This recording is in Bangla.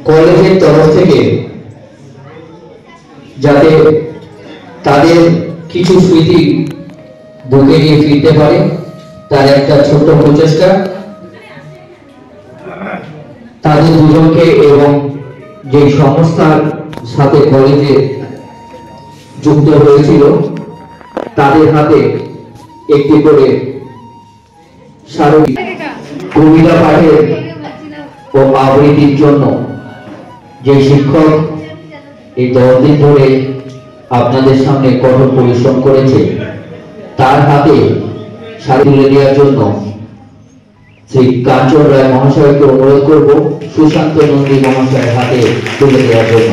কলেজের তরফ থেকে যাতে তাদের কিছু স্মৃতি বুকে নিয়ে ফিরতে পারে তার একটা ছোট্ট প্রচেষ্টা। তাদের দুজনকে এবং যে সংস্থার সাথে কলেজে যুক্ত হয়েছিল তাদের হাতে একটি করে শারীরিক কবিতা পাঠের ও আবৃত্তির জন্য যে শিক্ষক এই 10 দিন ধরে আপনাদের সামনে কঠোর পরিশ্রম করেছে তার হাতে শাড়ি তুলে দেওয়ার জন্য শ্রী কাঞ্চন রায় মহাশয়কে অনুরোধ করব সুশান্ত নন্দী মহাশয়ের হাতে তুলে দেওয়ার জন্য।